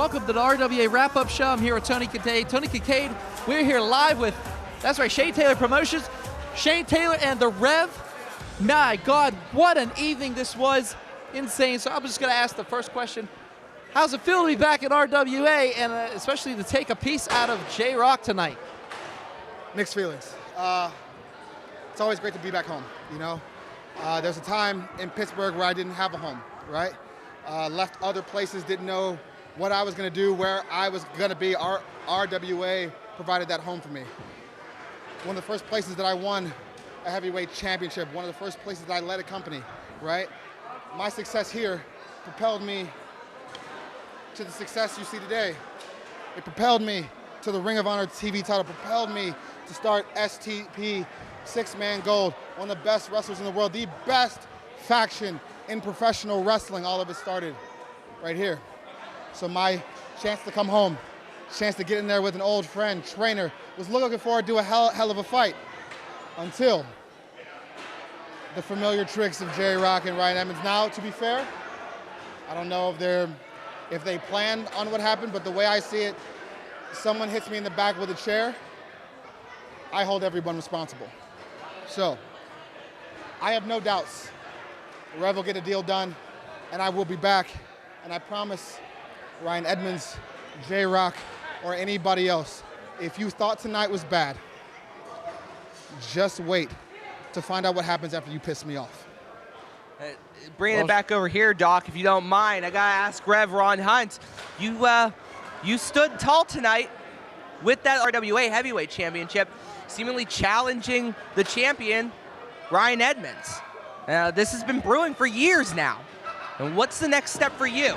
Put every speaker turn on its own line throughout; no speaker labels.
Welcome to the RWA Wrap-Up Show. I'm here with Tony Kincaid. Tony Kincaid, we're here live with, that's right, Shane Taylor Promotions. Shane Taylor and the Rev. My God, what an evening this was. Insane. So I'm just going to ask the first question. How's it feel to be back at RWA, and especially to take a piece out of J-Rock tonight?
Mixed feelings. It's always great to be back home, you know. There's a time in Pittsburgh where I didn't have a home, right? Left other places, didn't know what I was going to do, where I was going to be. RWA provided that home for me. One of the first places that I won a heavyweight championship, one of the first places that I led a company, right? My success here propelled me to the success you see today. It propelled me to the Ring of Honor TV title, propelled me to start STP, Six-Man Gold, one of the best wrestlers in the world, the best faction in professional wrestling. All of it started right here. So my chance to come home, chance to get in there with an old friend, trainer, was looking forward to a hell of a fight until the familiar tricks of J-Rock and Ryan Edmonds. Now, to be fair, I don't know if they planned on what happened, but the way I see it, someone hits me in the back with a chair, I hold everyone responsible. So, I have no doubts. The Rev will get a deal done, and I will be back. And I promise Ryan Edmonds, J-Rock, or anybody else, if you thought tonight was bad, just wait to find out what happens after you piss me off.
Bringing it back over here, Doc, if you don't mind, I gotta ask Rev Ron Hunt. You stood tall tonight with that RWA Heavyweight Championship, seemingly challenging the champion, Ryan Edmonds. This has been brewing for years now. And what's the next step for you?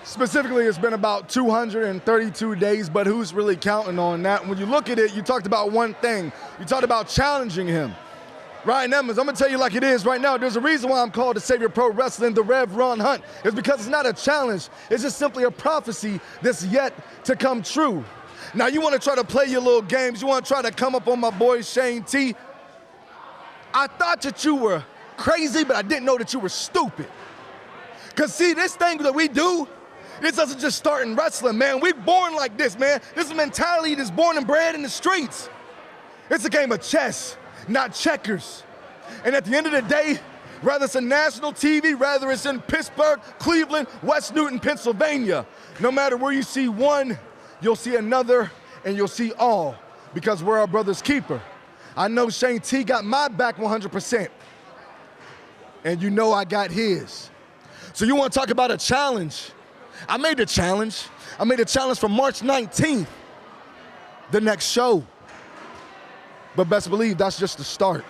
Specifically, it's been about 232 days, but who's really counting on that? When you look at it, you talked about one thing. You talked about challenging him. Ryan Edmonds, I'm gonna tell you like it is right now, there's a reason why I'm called the Savior Pro Wrestling, the Rev Ron Hunt. It's because it's not a challenge, it's just simply a prophecy that's yet to come true. Now you wanna try to play your little games, you wanna try to come up on my boy Shane T. I thought that you were crazy, but I didn't know that you were stupid. Cause see, this thing that we do, this doesn't just start in wrestling, man. We're born like this, man. This is a mentality that's born and bred in the streets. It's a game of chess, not checkers. And at the end of the day, whether it's on national TV, whether it's in Pittsburgh, Cleveland, West Newton, Pennsylvania, no matter where you see one, you'll see another, and you'll see all, because we're our brother's keeper. I know Shane T got my back 100%, and you know I got his. So you want to talk about a challenge? I made the challenge. I made a challenge for March 19th, the next show. But best believe that's just the start.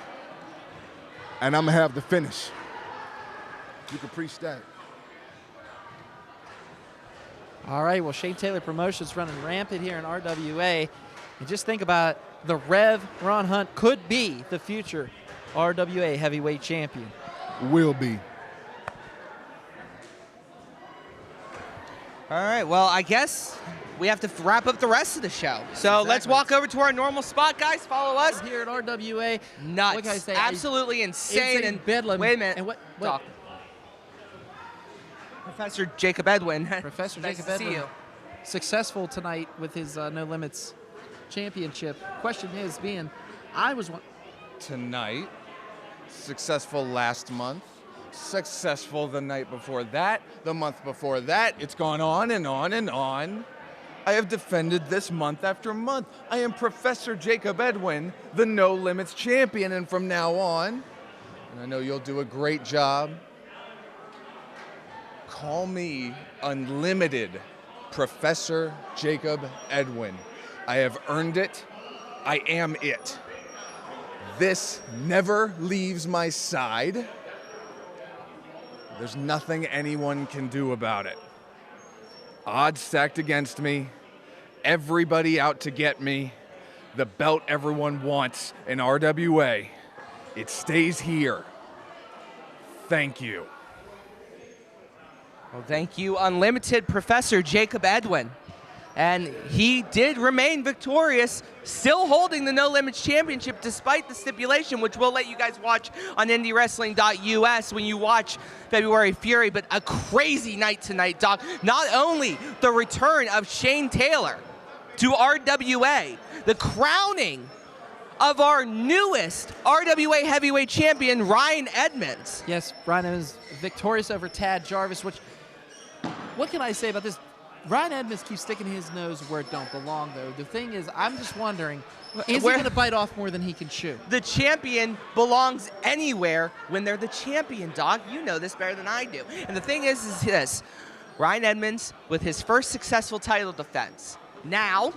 And I'm gonna have the finish. You can preach that.
All right, well, Shane Taylor Promotions running rampant here in RWA. And just think about it, the Rev Ron Hunt could be the future RWA heavyweight champion.
Will be.
All right, well, I guess we have to wrap up the rest of the show. So let's walk over to our normal spot, guys. Follow us.
We're here at RWA.
Nuts.
What can I say?
Absolutely insane.
And bedlam.
Wait a minute.
And what?
Doc. Professor Jakob Edwinn.
Professor
Nice
Jakob
to see
Edwinn.
you.
Successful tonight with his No Limits championship. Question is I was one.
Tonight, successful last month, successful the night before that, the month before that. It's gone on and on and on. I have defended this month after month. I am Professor Jakob Edwinn, the No Limits champion, and from now on, and I know you'll do a great job, call me Unlimited Professor Jakob Edwinn. I have earned it. I am it. This never leaves my side. There's nothing anyone can do about it. Odds stacked against me, everybody out to get me, the belt everyone wants in RWA. It stays here. Thank you.
Well, thank you, Unlimited Professor Jakob Edwinn. And he did remain victorious, still holding the No Limits Championship despite the stipulation, which we'll let you guys watch on IndyWrestling.us when you watch February Fury. But a crazy night tonight, Doc. Not only the return of Shane Taylor to RWA, the crowning of our newest RWA heavyweight champion, Ryan Edmonds.
Yes, Ryan Edmonds victorious over Tad Jarvis, which, what can I say about this? Ryan Edmonds keeps sticking his nose where it don't belong, though. The thing is, I'm just wondering, is he going to bite off more than he can chew?
The champion belongs anywhere when they're the champion, Doc. You know this better than I do. And the thing is this. Ryan Edmonds, with his first successful title defense. Now,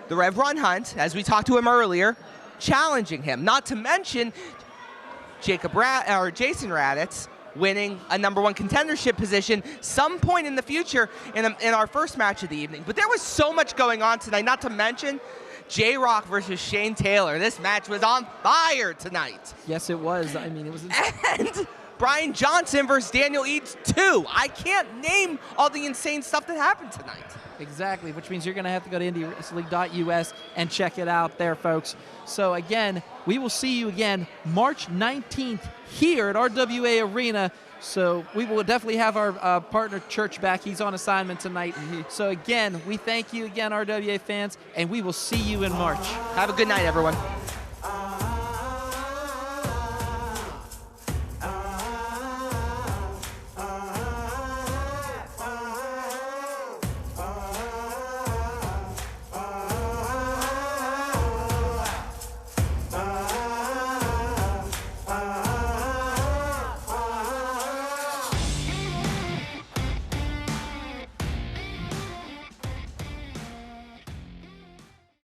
the Rev Ron Hunt, as we talked to him earlier, challenging him. Not to mention Jason Raditz winning a #1 contendership position some point in the future in our first match of the evening. But there was so much going on tonight, not to mention J-Rock versus Shane Taylor. This match was on fire tonight.
Yes, it was. I mean, it was.
And Brian Johnson versus Daniel Eads 2. I can't name all the insane stuff that happened tonight.
Exactly, which means you're going to have to go to IndyWrestling.us and check it out there, folks. So again, we will see you again March 19th here at RWA Arena. So we will definitely have our partner Church back. He's on assignment tonight. So again, we thank you again, RWA fans, and we will see you in March.
Have a good night, everyone.